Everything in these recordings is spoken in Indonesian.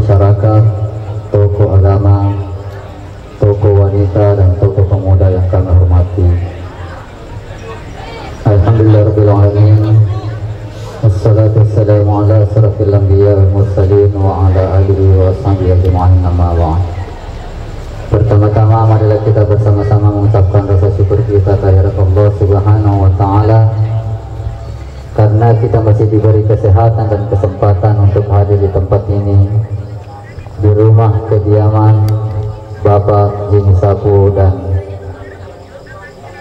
masyarakat, tokoh agama, tokoh wanita dan tokoh pemuda yang kami hormati. Alhamdulillahirabbil alamin. Wassalatu wassalamu ala asyrafil anbiya wal mursalin wa ala alihi wa sahbihi ajma'in, amma ba'd. Pertama-tama marilah kita bersama-sama mengucapkan rasa syukur kita kehadirat Allah Subhanahu wa taala karena kita masih diberi kesehatan dan kesempatan untuk hadir di tempat ini, di rumah kediaman Bapak Jimmy Sapu dan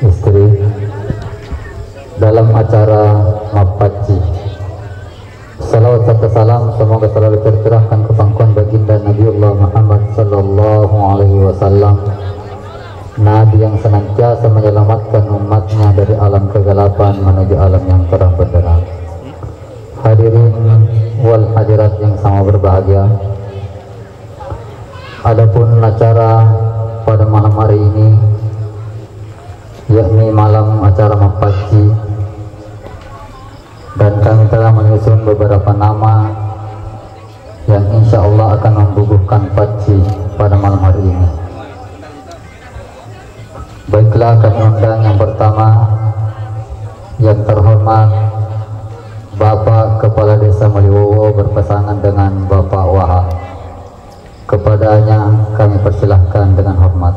istri, dalam acara Mapaci. Salawat serta salam semoga selalu tercurahkan ke pangkuan baginda Nabiullah Muhammad sallallahu alaihi wasallam, Nabi yang senantiasa menyelamatkan umatnya dari alam kegelapan menuju alam yang terang benderang. Hadirin wal hadirat yang sama berbahagia, adapun acara pada malam hari ini yakni malam acara Mapaci, dan kami telah menyusun beberapa nama yang insya Allah akan membubuhkan paci pada malam hari ini. Baiklah, kami undang yang pertama, yang terhormat Bapak Kepala Desa Maliwowo berpasangan dengan Bapak Wahab. Kepadanya kami persilahkan dengan hormat.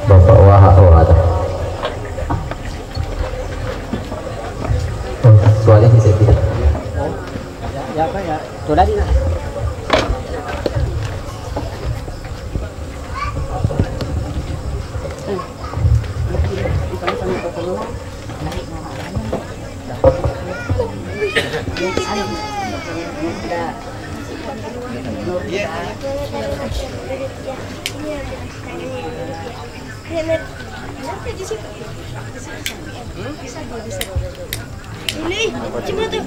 Bapak Wahab, ada. Soalnya bisa tidak. Ya apa ya? Tuh tadi nah. Ini cuma tuh.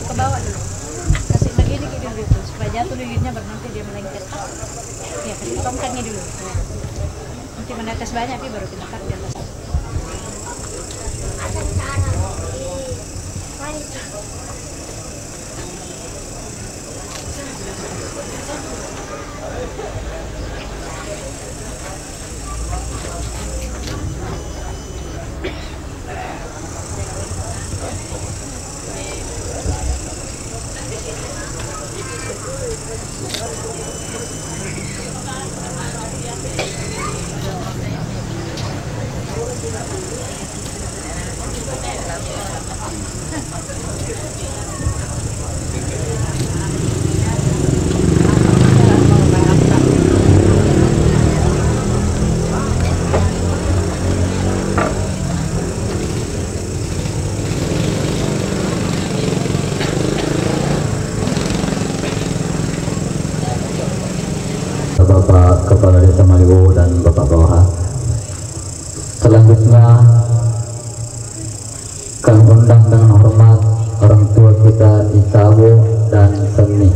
Ke bawah dulu, kasih begini dulu supaya jatuh lilinnya, baru nanti dia melengket. Ya, kasih tongkatnya dulu. Nanti menetes banyak, baru kita cut di atas. Bapak Kepala Desa Maliwowo dan Bapak Wahab. Selanjutnya kami undang dengan hormat orang tua kita Isawo dan Seni.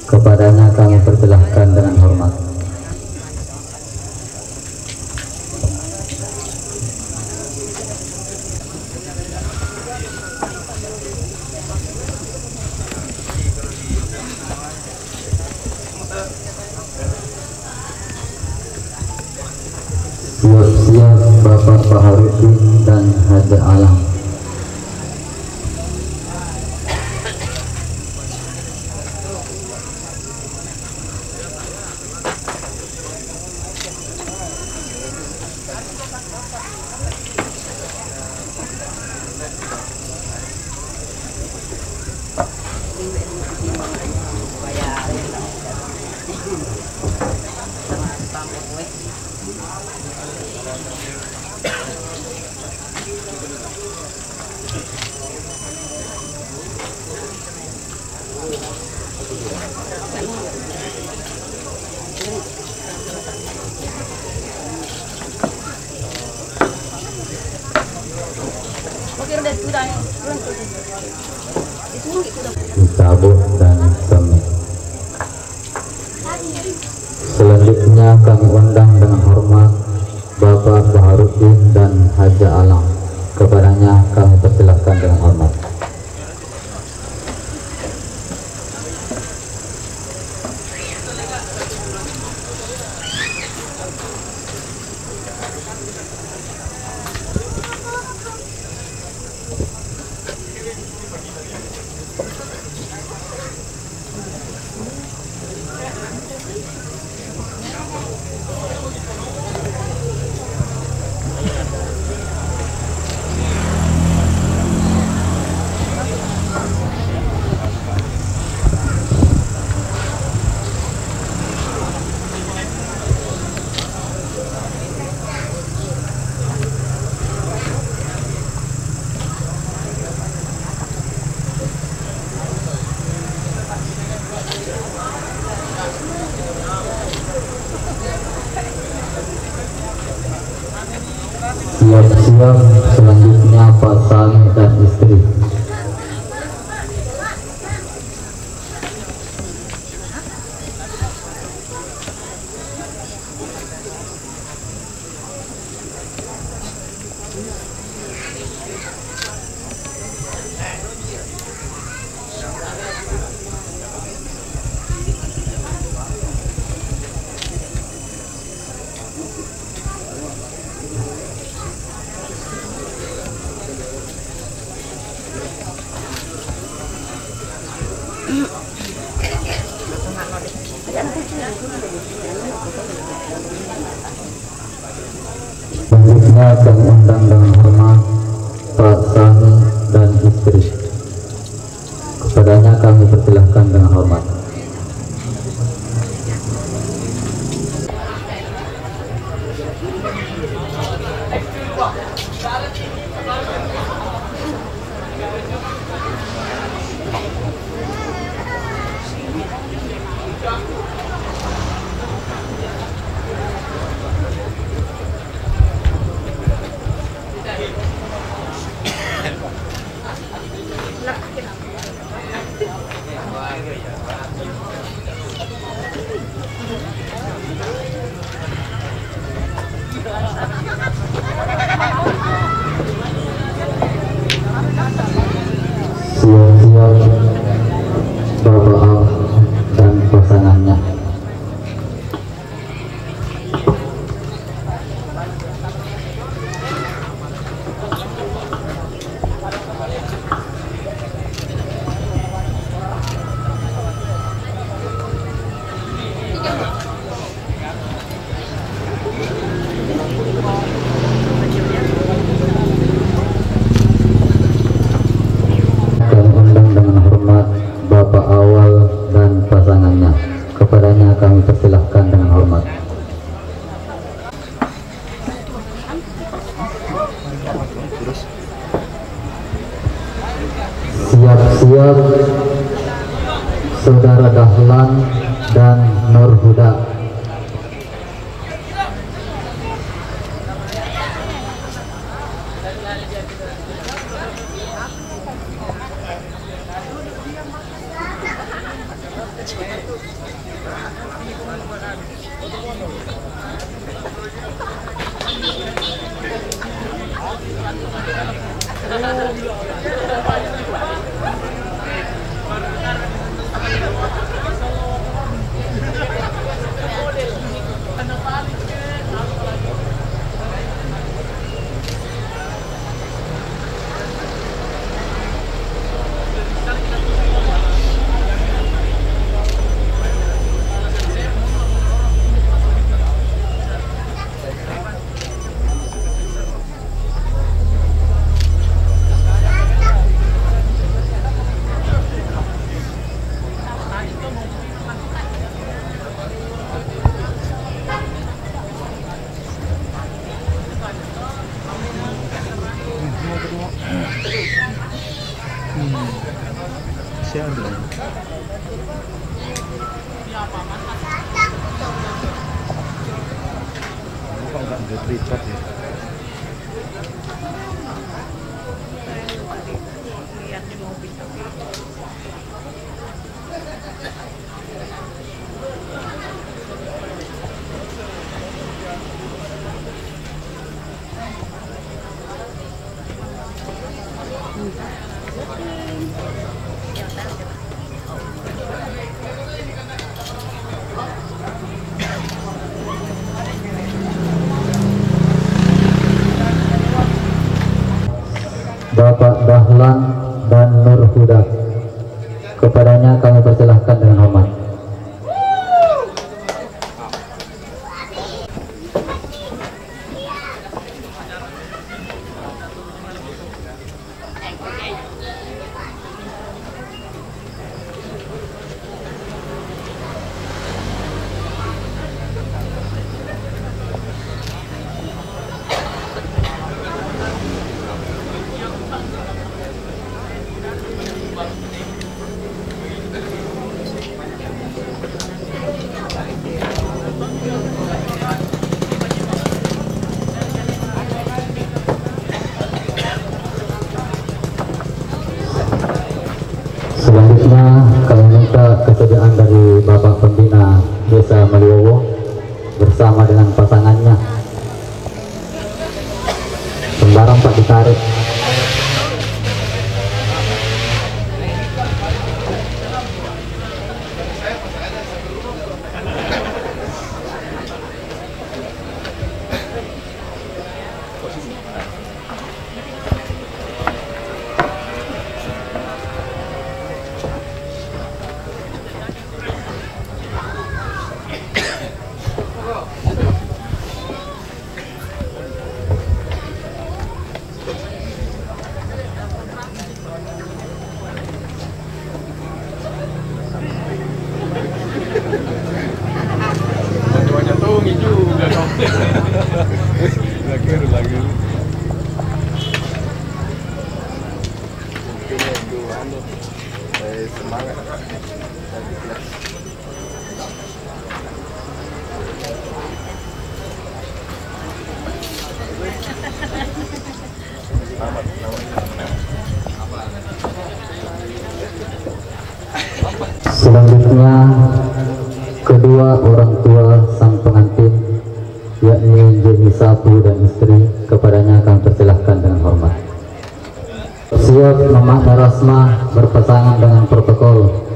Kepadanya kami persilahkan dengan hormat. Siap-siap Bapak Baharudin dan Haji Alam. dicabut dan semi. Selanjutnya kami undang dengan hormat Bapak Baharudin dan Haja Alam. Kepadanya kami persilahkan dengan hormat. Siap-siap, selanjutnya pasangan dan istri. Selanjutnya kami undang dengan hormat Pak Sani dan istri. Kepadanya kami persilahkan dengan hormat. Siap-siap Bapak Al dan pasangannya. Bapak Awal dan pasangannya. Kepadanya kami persilahkan dengan hormat. Siap-siap Saudara Dahlan dan Nur Huda. Kok nggak ada tripat ya? Bapak Dahlan dan Nur Huda. Kepadanya kami persilahkan dengan hormat. Selanjutnya kami minta kesediaan dari Bapak Pembina Desa Meliowo bersama dengan pasangannya. Sembarang Pak ditarik. Selanjutnya kedua orang tua sang pengantin, yakni Jenny Sapu dan istri, kepadanya kami persilahkan dengan hormat. Siap memakna rasma berpasangan dengan protokol.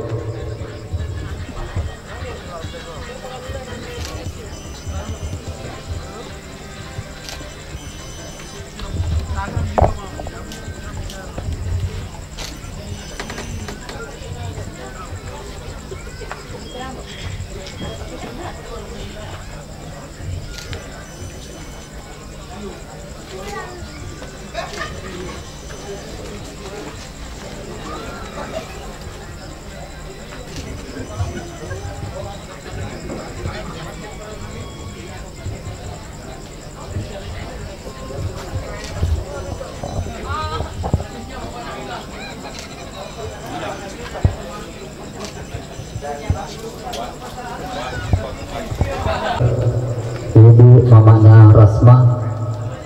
Ibu mamanya Rasma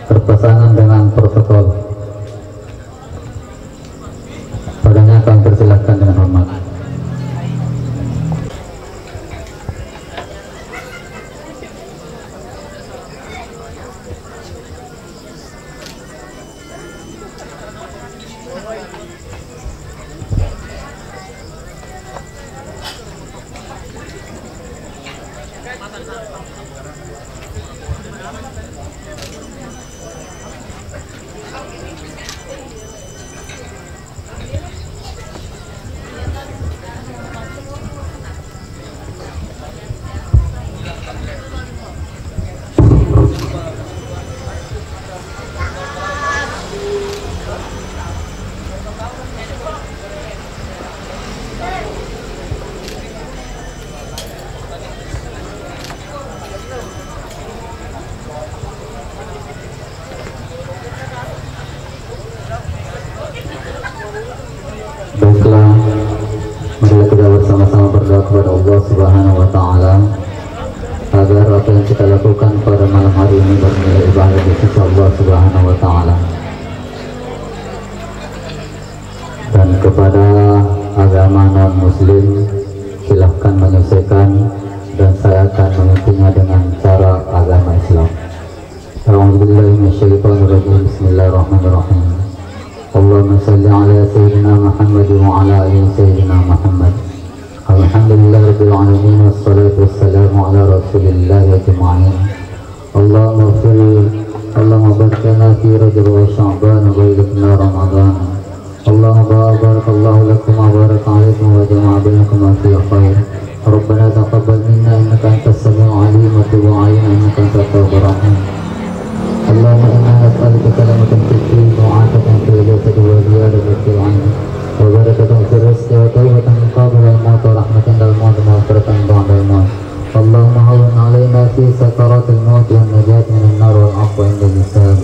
berpasangan dengan protokol. Padanya kami persilahkan dengan hormat. Baiklah, marilah kita bersama-sama berdoa kepada Allah Subhanahu wa Ta'ala agar apa yang kita lakukan pada malam hari ini bernilai ibadah di sisi Allah Subhanahu wa Ta'ala. Dan kepada agama non-muslim, silahkan menyelesaikan dan saya akan mengikutinya dengan cara agama Islam. A'udzubillahi minasyaitonirrajim. Bismillahirrahmanirrahim. Allahumma salli ala sayyidina Muhammad wa ala ali sayyidina Muhammad. Alhamdulillahirabbil alamin wassalatu wassalamu ala rasulillah ajma'in. Allahumma barik lana fi Rajab wa Sya'ban wa balighna Ramadan. Allahumma barakallahu lakum wa baraka alaikum wa jama'a bainakum fi khair. Rabbana taqabbal minna innaka antas samiul alim wa tub alaina innaka antat tawwabur rahim. Allahumma inna nas'aluka salamatan fid din wa 'afatan fil jasad wa ziyadatan fil 'ilm wa barakatan fil rizqi wa tawbatan qabla al-maut wa rahmatan lil maut wa maghfiratan ba'da al-maut. Allahumma hawwin 'alaina fi sakaratil maut wa najat minan nar wal 'afwa 'inda al-hisab.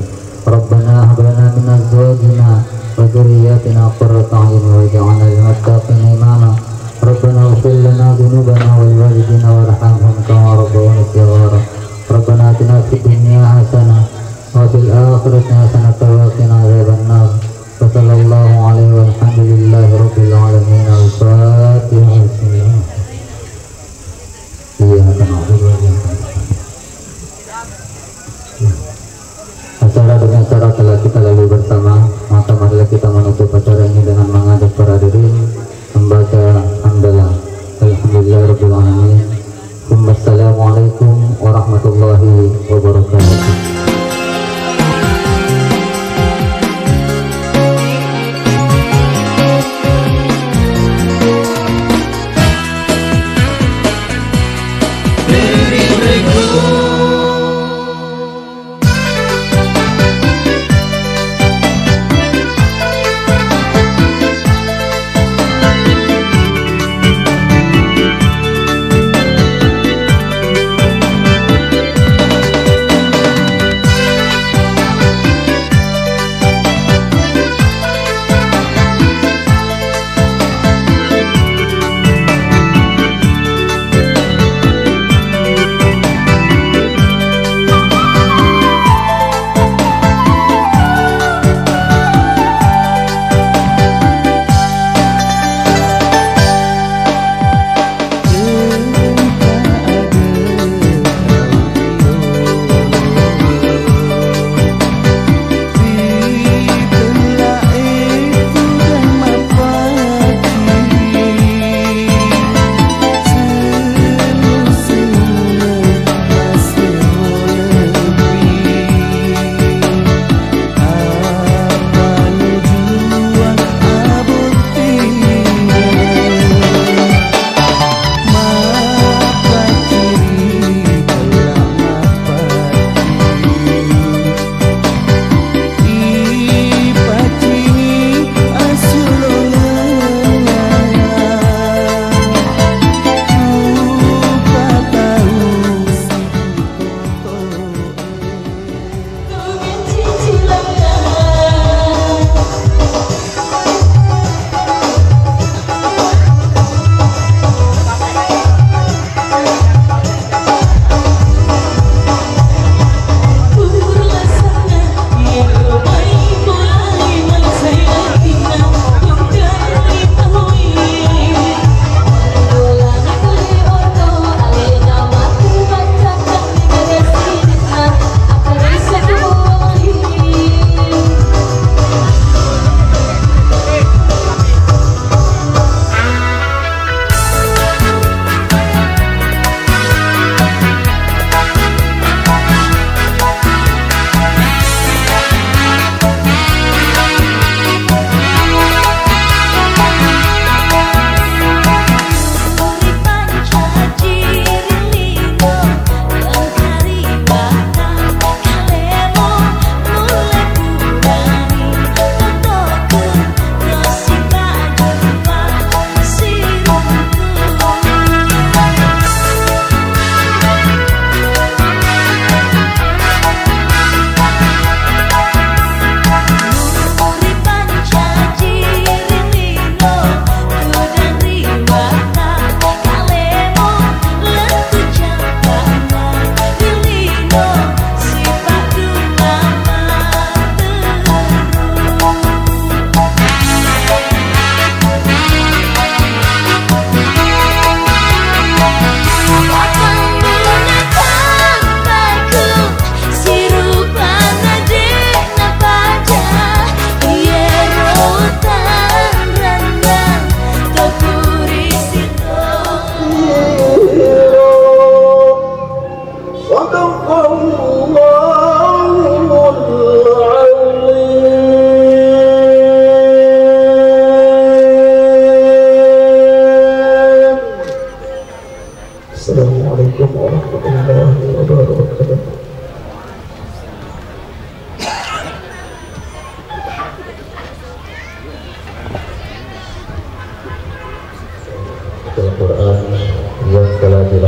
Rabbana hab lana min azwajina wa dhurriyyatina qurrata a'yun waj'alna lil muttaqina imama. Rabbana ighfir lana dhunubana wa liwalidina warhamhum kama rabbayana shighara. Rabbana atina fid dunya hasanah wa fil akhirati hasanah wa qina adzabannar. Wa sallallahu alaihi walhamdulillahi rabbil alamin. Al-Fatihah. Acara dengan cara telah kita lalui bersama, maka marilah kita menutup acara ini dengan mengajak para hadirin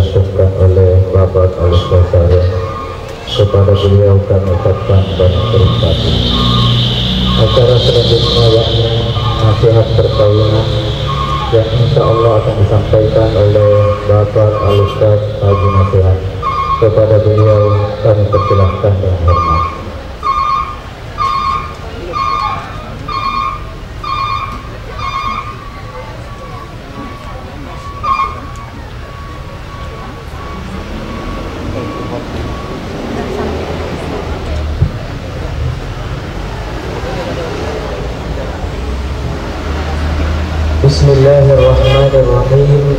dilangsungkan oleh Bapak Al-Ustaz Sareng. Kepada beliau kami ucapkan banyak terima kasih. Acara selanjutnya yakni nasihat perkawinan yang insya Allah akan disampaikan oleh Bapak Al-Ustaz Haji Nasihat. Kepada beliau kami persilahkan dengan hormat. Bismillahirrahmanirrahim.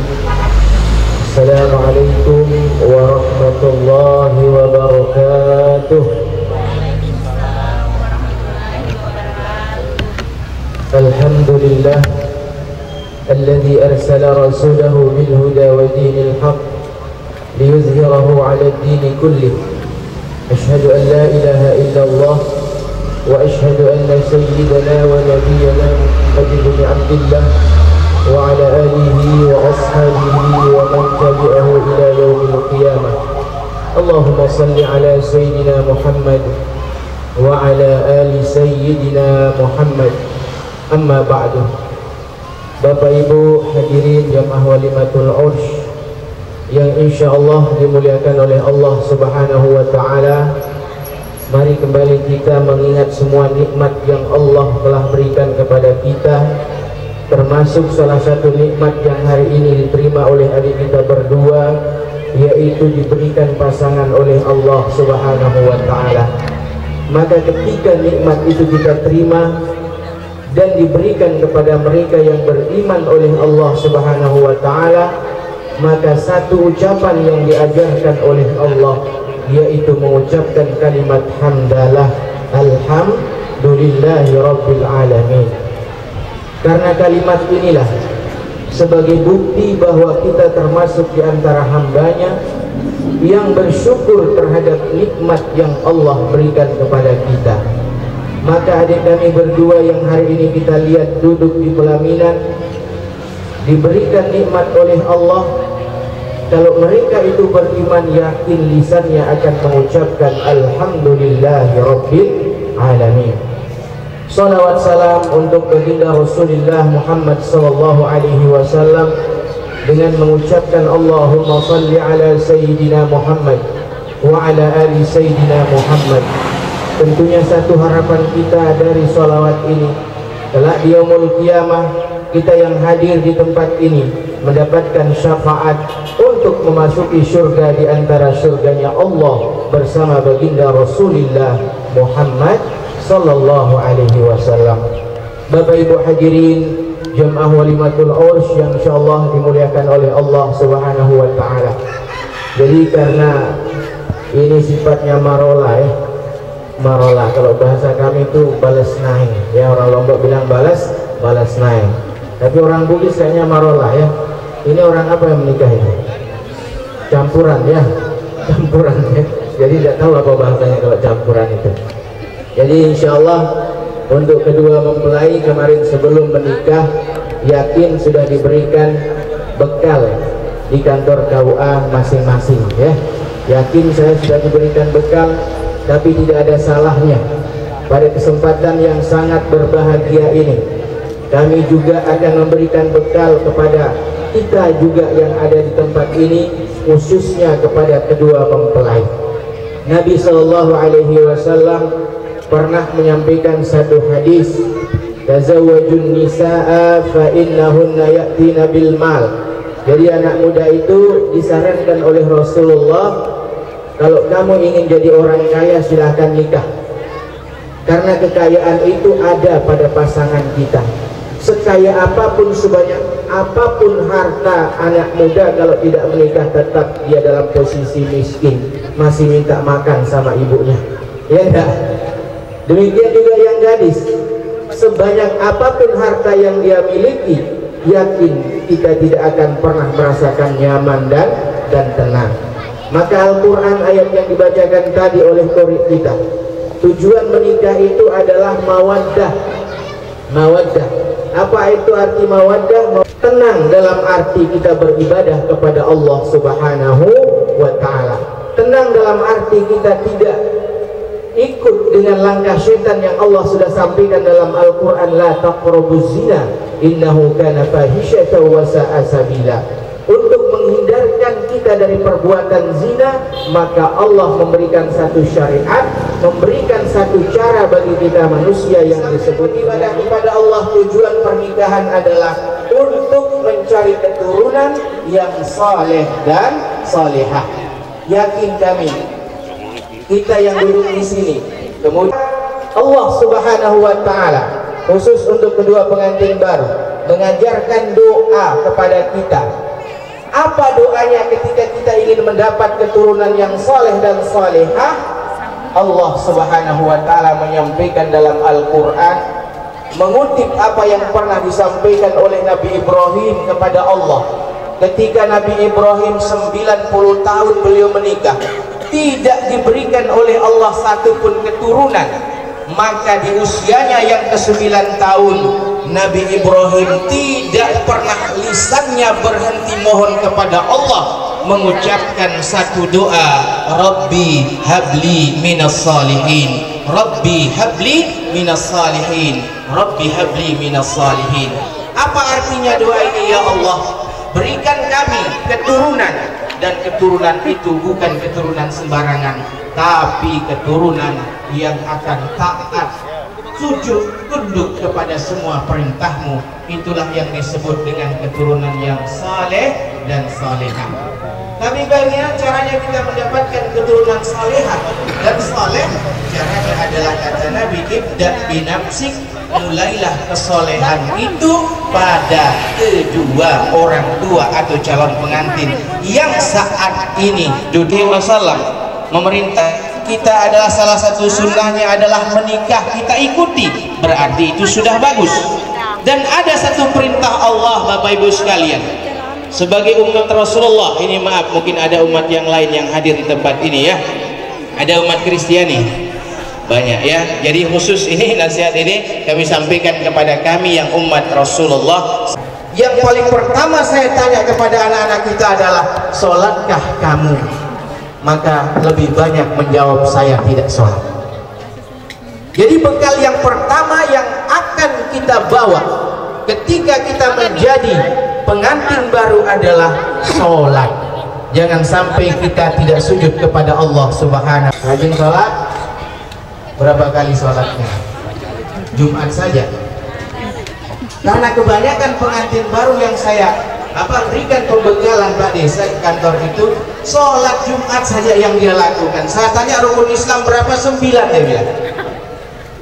Assalamualaikum warahmatullahi wabarakatuh. Alhamdulillah alladzi arsala rasulahu bil huda wa dinil haqq liyuzhirahu 'ala ad-din kullih. Asyhadu an la ilaha illallah wa asyhadu anna sayyidana wa nabiyyana Muhammadan bin Abdillah wa ala alihi wa ashabihi wa man tabi'ahu ila yaumil qiyamah. Allahumma salli ala sayyidina Muhammad wa ala ali sayyidina Muhammad. Amma ba'du. Bapak Ibu hadirin jamaah walimatul ursh yang insyaallah dimuliakan oleh Allah Subhanahu wa taala, mari kembali kita mengingat semua nikmat yang Allah telah berikan kepada kita. Termasuk salah satu nikmat yang hari ini diterima oleh adik kita berdua, yaitu diberikan pasangan oleh Allah Subhanahu wa taala. Maka ketika nikmat itu kita terima dan diberikan kepada mereka yang beriman oleh Allah Subhanahu wa taala, maka satu ucapan yang diajarkan oleh Allah, yaitu mengucapkan kalimat hamdalah, alhamdulillahi rabbil alamin. Karena kalimat inilah sebagai bukti bahwa kita termasuk di antara hambanya yang bersyukur terhadap nikmat yang Allah berikan kepada kita. Maka adik kami berdua yang hari ini kita lihat duduk di pelaminan, diberikan nikmat oleh Allah. Kalau mereka itu beriman, yakin lisannya akan mengucapkan alhamdulillahi rabbil alamin. Salawat salam untuk baginda Rasulullah Muhammad sallallahu alaihi wasallam dengan mengucapkan Allahumma salli ala sayyidina Muhammad wa ala ali sayyidina Muhammad. Tentunya satu harapan kita dari salawat ini, kelak di yaumul qiyamah kita yang hadir di tempat ini mendapatkan syafaat untuk memasuki surga di antara surganya Allah bersama baginda Rasulullah Muhammad sallallahu alaihi wasallam. Bapak Ibu hadirin jamaah walimatul ursh yang insyaallah dimuliakan oleh Allah Subhanahu wa taala. Jadi karena ini sifatnya marola marola, kalau bahasa kami itu balas naik ya, orang Lombok bilang balas naik, tapi orang Bugis kayaknya marola ya. Ini orang apa yang menikah ini? Campuran ya, campuran ya. Jadi tidak tahu apa bahasanya kalau campuran itu. Jadi insya Allah untuk kedua mempelai kemarin sebelum menikah, yakin sudah diberikan bekal di kantor KUA masing-masing ya. Yakin saya sudah diberikan bekal, tapi tidak ada salahnya pada kesempatan yang sangat berbahagia ini kami juga akan memberikan bekal kepada kita juga yang ada di tempat ini, khususnya kepada kedua mempelai. Nabi Shallallahu Alaihi Wasallam pernah menyampaikan satu hadis, tazawwajun nisaa fa innahunna ya'tina bil mal. Jadi anak muda itu disarankan oleh Rasulullah, kalau kamu ingin jadi orang kaya silahkan nikah, karena kekayaan itu ada pada pasangan kita. Sekaya apapun, sebanyak apapun harta anak muda, kalau tidak menikah tetap dia dalam posisi miskin, masih minta makan sama ibunya, ya enggak? Demikian juga yang gadis, sebanyak apapun harta yang dia miliki, yakin kita tidak akan pernah merasakan nyaman dan tenang. Maka Al-Quran ayat yang dibacakan tadi oleh qori kita, tujuan menikah itu adalah mawaddah. Apa itu arti mawaddah? Tenang dalam arti kita beribadah kepada Allah Subhanahu wa ta'ala. Tenang dalam arti kita tidak ikut dengan langkah syaitan yang Allah sudah sampaikan dalam Al-Quran, la taqrabuz zina innahu kana fahisyatan wa sa'a sabila. Untuk menghindarkan kita dari perbuatan zina, maka Allah memberikan satu syariat, memberikan satu cara bagi kita manusia yang disebut ibadah kepada Allah. Tujuan pernikahan adalah untuk mencari keturunan yang saleh dan salehah. Yakin kami, kita yang duduk di sini, kemudian Allah Subhanahu wa ta'ala khusus untuk kedua pengantin baru mengajarkan doa kepada kita. Apa doanya ketika kita ingin mendapat keturunan yang saleh dan salehah? Allah Subhanahu wa ta'ala menyampaikan dalam Al-Quran, mengutip apa yang pernah disampaikan oleh Nabi Ibrahim kepada Allah. Ketika Nabi Ibrahim 90 tahun beliau menikah, tidak diberikan oleh Allah satupun keturunan. Maka di usianya yang ke-9 tahun, Nabi Ibrahim tidak pernah lisannya berhenti mohon kepada Allah, mengucapkan satu doa, Rabbi habli minas salihin, Rabbi habli minas salihin, Rabbi habli minas salihin. Apa artinya doa ini? Ya Allah, berikan kami keturunan, dan keturunan itu bukan keturunan sembarangan, tapi keturunan yang akan taat, sujud, tunduk kepada semua perintahmu. Itulah yang disebut dengan keturunan yang saleh dan salehah. Tapi bagaimana caranya kita mendapatkan keturunan salehah dan saleh? Caranya adalah kata Nabi, ibda binafsik, mulailah kesolehan itu pada kedua orang tua atau calon pengantin yang saat ini duduk masalah. Memerintah kita adalah salah satu sunnahnya adalah menikah, kita ikuti, berarti itu sudah bagus. Dan ada satu perintah Allah, Bapak Ibu sekalian, sebagai umat Rasulullah ini, maaf mungkin ada umat yang lain yang hadir di tempat ini ya, ada umat Kristiani banyak ya, jadi khusus ini nasihat ini kami sampaikan kepada kami yang umat Rasulullah. Yang paling pertama saya tanya kepada anak-anak kita adalah, sholatkah kamu? Maka lebih banyak menjawab, saya tidak sholat. Jadi bekal yang pertama yang akan kita bawa ketika kita menjadi pengantin baru adalah sholat. Jangan sampai kita tidak sujud kepada Allah Subhanahu. Rajin sholat. Berapa kali sholatnya? Jumat saja. Karena kebanyakan pengantin baru yang saya berikan pembekalan Pak Desa di kantor itu, sholat Jumat saja yang dia lakukan. Saya tanya rukun Islam berapa? 9 dia bilang.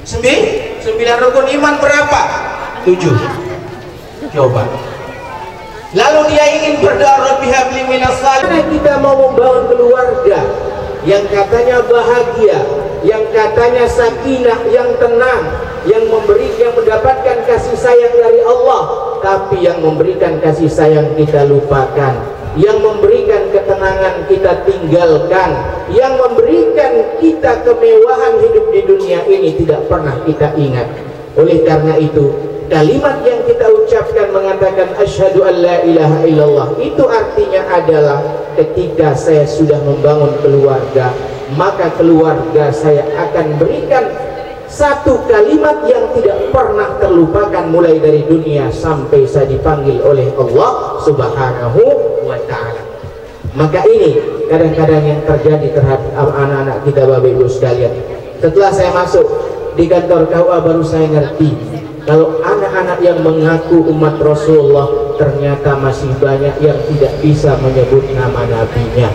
9 rukun iman berapa? 7. Coba. Lalu dia ingin berdoa, Rabbi habli minas salihin. Kita mau membangun keluarga yang katanya bahagia, yang katanya sakinah, yang tenang, yang mendapatkan kasih sayang dari Allah, tapi yang memberikan kasih sayang kita lupakan, yang memberikan ketenangan kita tinggalkan, yang memberikan kita kemewahan hidup di dunia ini tidak pernah kita ingat. Oleh karena itu, kalimat yang kita ucapkan mengatakan asyhadu an la ilaha illallah, itu artinya adalah ketika saya sudah membangun keluarga, maka keluarga saya akan berikan satu kalimat yang tidak pernah terlupakan mulai dari dunia sampai saya dipanggil oleh Allah Subhanahu wa ta'ala. Maka ini kadang-kadang yang terjadi terhadap anak-anak kita, Bapak Ibu sekalian. Setelah saya masuk di kantor KUA baru saya ngerti kalau anak-anak yang mengaku umat Rasulullah ternyata masih banyak yang tidak bisa menyebut nama nabinya,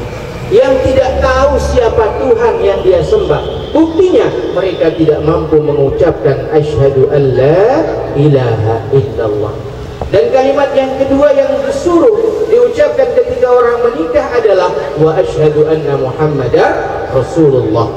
yang tidak tahu siapa Tuhan yang dia sembah. Buktinya mereka tidak mampu mengucapkan asyhadu an la ilaha illallah. Dan kalimat yang kedua yang disuruh diucapkan ketika orang menikah adalah wa asyhadu anna muhammadar rasulullah.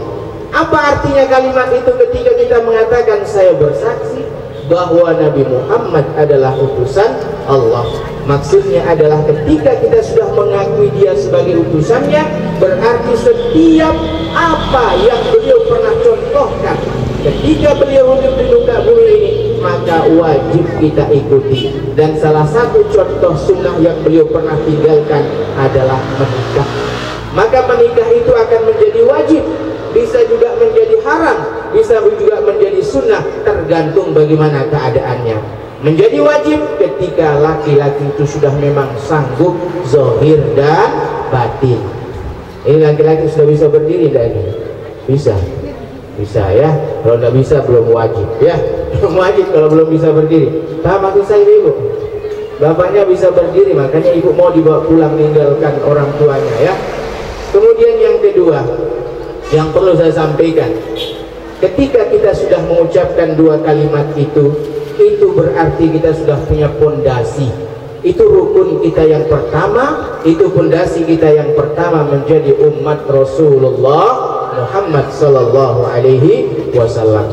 Apa artinya kalimat itu ketika kita mengatakan saya bersaksi bahwa Nabi Muhammad adalah utusan Allah? Maksudnya adalah ketika kita sudah mengakui dia sebagai utusannya, berarti setiap apa yang beliau pernah contohkan ketika beliau hidup di muka bumi ini, maka wajib kita ikuti. Dan salah satu contoh sunnah yang beliau pernah tinggalkan adalah menikah. Maka menikah itu akan menjadi wajib, bisa juga menjadi haram, bisa juga menjadi sunnah, tergantung bagaimana keadaannya. Menjadi wajib ketika laki-laki itu sudah memang sanggup zahir dan batin. Ini laki-laki sudah bisa berdiri tidak ini? Bisa. Bisa ya. Kalau tidak bisa belum wajib ya. Belum wajib kalau belum bisa berdiri. Paham maksud saya ibu? Bapaknya bisa berdiri, makanya ibu mau dibawa pulang meninggalkan orang tuanya ya. Kemudian yang kedua yang perlu saya sampaikan, ketika kita sudah mengucapkan dua kalimat itu berarti kita sudah punya pondasi. Itu rukun kita yang pertama, itu pondasi kita yang pertama menjadi umat Rasulullah Muhammad sallallahu alaihi wasallam.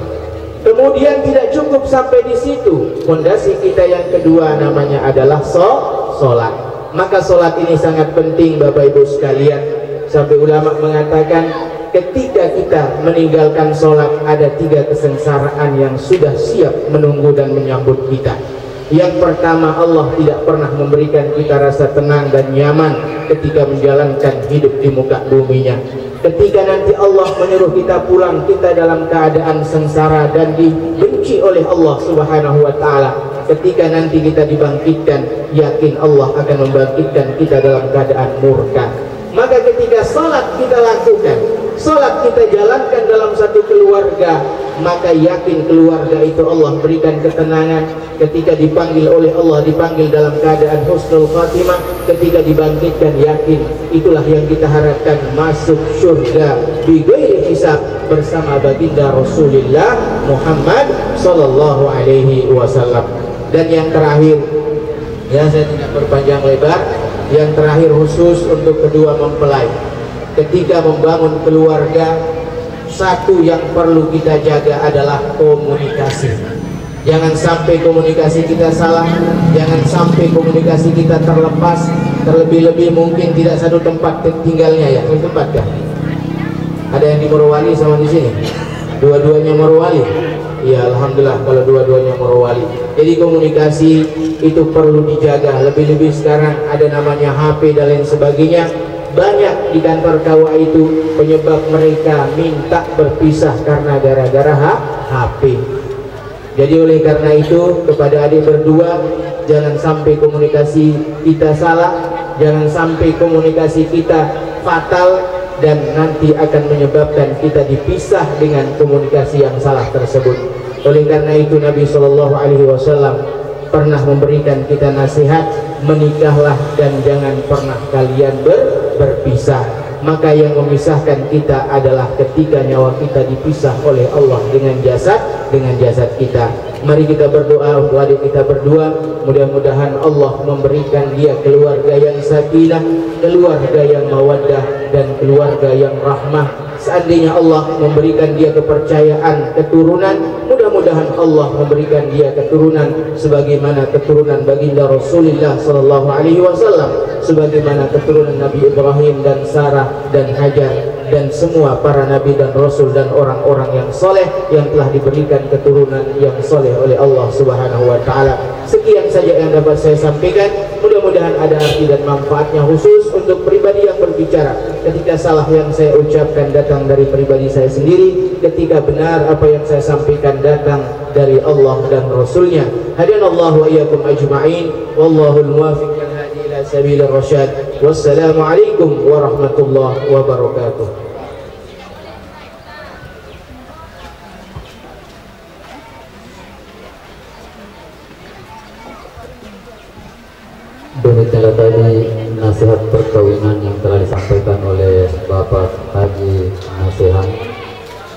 Kemudian tidak cukup sampai di situ. Pondasi kita yang kedua namanya adalah salat. Maka salat ini sangat penting Bapak Ibu sekalian. Sampai ulama mengatakan ketika kita meninggalkan sholat ada 3 kesengsaraan yang sudah siap menunggu dan menyambut kita. Yang pertama, Allah tidak pernah memberikan kita rasa tenang dan nyaman ketika menjalankan hidup di muka buminya. Ketika nanti Allah menyuruh kita pulang, kita dalam keadaan sengsara dan dibenci oleh Allah Subhanahu wa ta'ala. Ketika nanti kita dibangkitkan, yakin Allah akan membangkitkan kita dalam keadaan murka. Maka ketika sholat kita lakukan, sholat kita jalankan dalam satu keluarga, maka yakin keluarga itu Allah berikan ketenangan. Ketika dipanggil oleh Allah, dipanggil dalam keadaan husnul khatimah. Ketika dibangkitkan, yakin itulah yang kita harapkan, masuk surga bighairi hisab bersama baginda Rasulullah Muhammad sallallahu alaihi wasallam. Dan yang terakhir, ya saya tidak berpanjang lebar, yang terakhir khusus untuk kedua mempelai. Ketika membangun keluarga, satu yang perlu kita jaga adalah komunikasi. Jangan sampai komunikasi kita salah, jangan sampai komunikasi kita terlepas. Terlebih-lebih mungkin tidak satu tempat tinggalnya ya, satu tempat kan? Ada yang di Morowali sama di sini? Dua-duanya Morowali? Ya alhamdulillah kalau dua-duanya Morowali. Jadi komunikasi itu perlu dijaga. Lebih-lebih sekarang ada namanya HP dan lain sebagainya. Banyak di kantor KUA itu penyebab mereka minta berpisah karena gara-gara HP. Jadi oleh karena itu kepada adik berdua, jangan sampai komunikasi kita salah, jangan sampai komunikasi kita fatal dan nanti akan menyebabkan kita dipisah dengan komunikasi yang salah tersebut. Oleh karena itu Nabi SAW pernah memberikan kita nasihat, menikahlah dan jangan pernah kalian berpisah. Maka yang memisahkan kita adalah ketika nyawa kita dipisah oleh Allah dengan jasad kita. Mari kita berdoa untuk adik kita berdua, mudah-mudahan Allah memberikan dia keluarga yang sakinah, keluarga yang mawaddah dan keluarga yang rahmah. Seandainya Allah memberikan dia kepercayaan keturunan, mudah-mudahan Allah memberikan dia keturunan sebagaimana keturunan baginda Rasulullah sallallahu alaihi wasallam, sebagaimana keturunan Nabi Ibrahim dan Sarah dan Hajar dan semua para nabi dan rasul dan orang-orang yang soleh yang telah diberikan keturunan yang soleh oleh Allah Subhanahu wa taala. Sekian saja yang dapat saya sampaikan. Mudah-mudahan ada arti dan manfaatnya khusus untuk pribadi yang berbicara. Ketika salah yang saya ucapkan datang dari pribadi saya sendiri, ketika benar apa yang saya sampaikan datang dari Allah dan Rasulnya. Hadanallahu wa iyyakum ajma'in, wallahul muwaffiq ila sabilir rasyad. Wassalamualaikum warahmatullahi wabarakatuh. Demikianlah tadi nasihat perkawinan yang telah disampaikan oleh Bapak Haji Nasihan.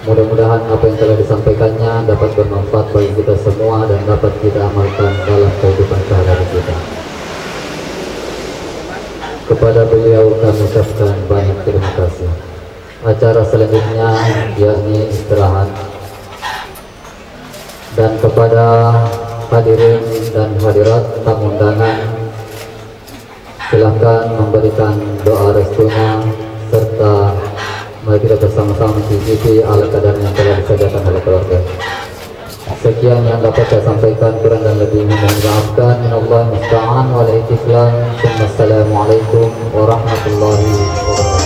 Mudah-mudahan apa yang telah disampaikannya dapat bermanfaat bagi kita semua dan dapat kita amalkan dalam kehidupan sehari-hari kita. Kepada beliau kami ucapkan banyak terima kasih. Acara selanjutnya yakni istirahat. Dan kepada hadirin dan hadirat tamu undangan, silakan memberikan doa restunya serta mari kita bersama-sama mencicipi ala kadar yang telah disediakan oleh keluarga. Demikian yang dapat saya sampaikan, kurang dan lebihnya mohon maafkan. Minallah musta'an wal itiflan. Assalamualaikum warahmatullahi wabarakatuh.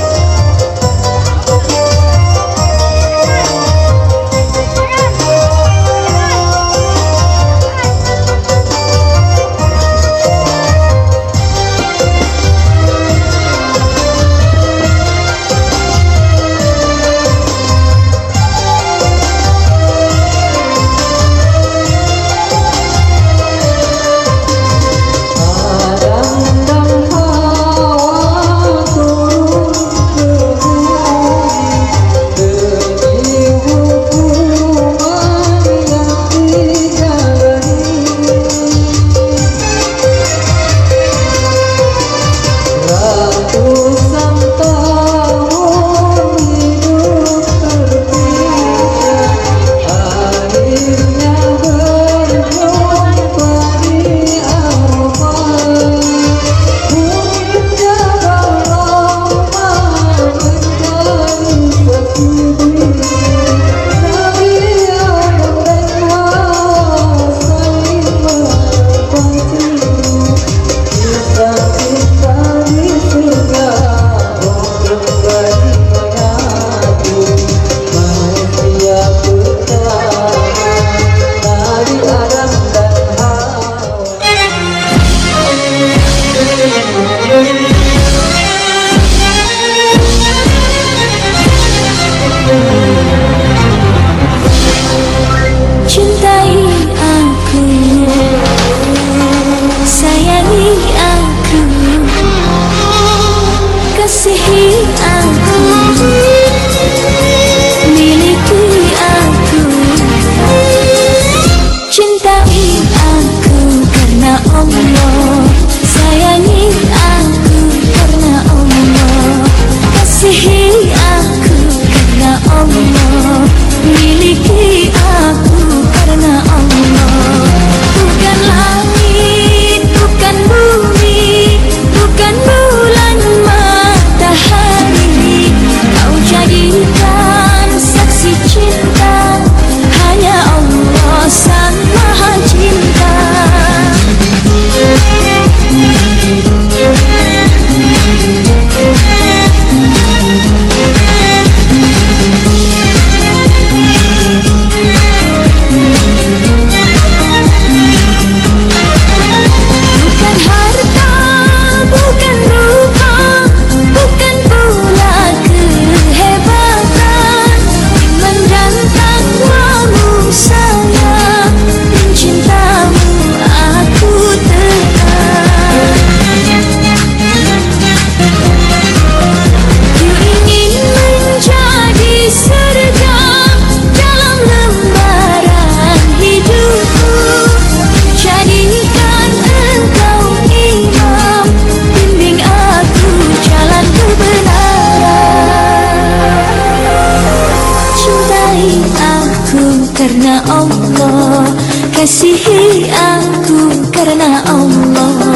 karena Allah, kasihi aku karena Allah.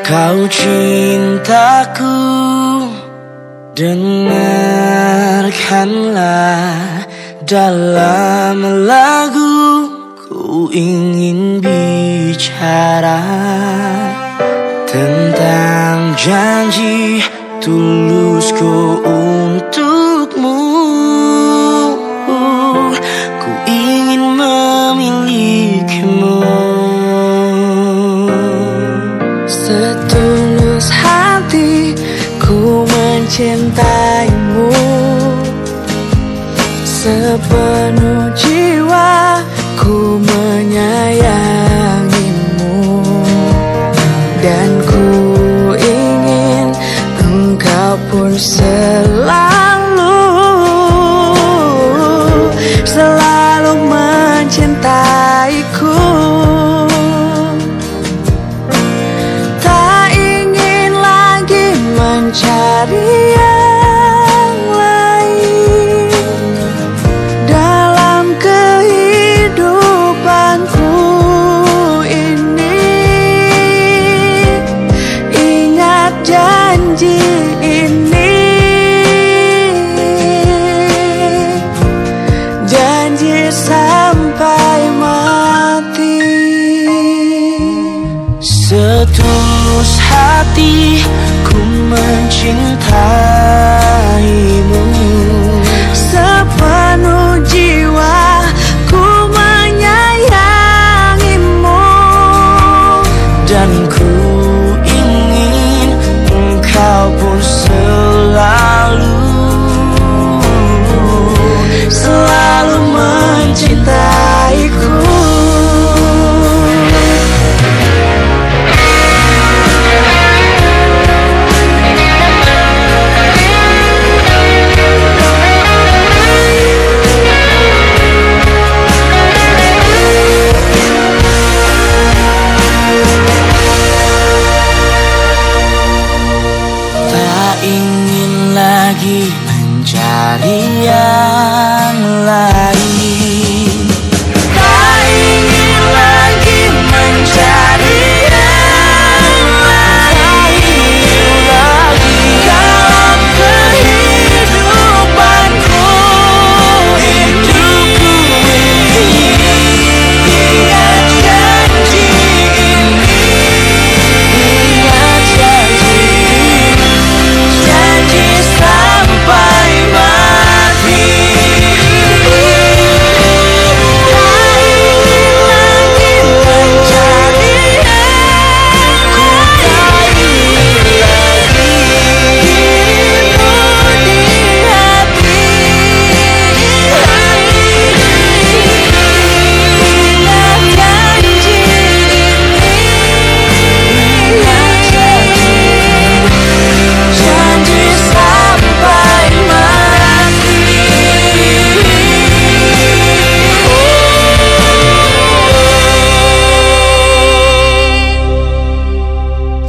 Kau cintaku, dengarkanlah dalam lagu ku ingin bicara tentang janji tulusku untukmu. Ku ingin memilikimu. Setulus hati ku mencintaimu, sepenuh jiwa ku menyayangimu, dan ku ingin engkau pun selalu mencintaiku. Tak ingin lagi mencari yang lain dalam kehidupanku ini. Ingat janji ini, janji sampai mati. Setulus hati ku mencintaimu, sepenuh jiwa ku menyayangimu, dan ku ingin engkau pun selalu mencintaiku. Tak ingin lagi mencari yang lain, tak ingin lagi mencari yang lain dalam kehidupanku, hidupku ini. Ingat janji ini, ingat janji sampai mati.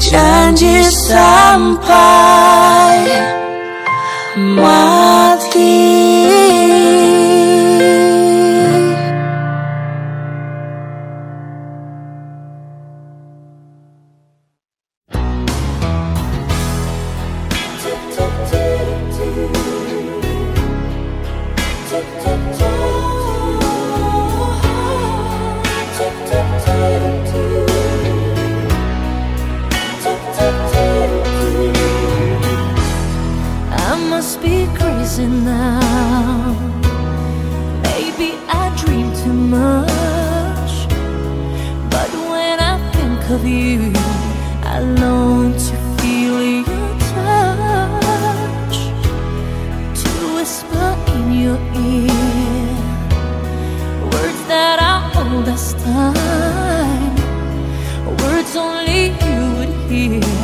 Janji sampai mati. I must be crazy now. Maybe I dream too much, but when I think of you, I long to feel your touch, to whisper in your ear words that I hold as time, words only you would hear.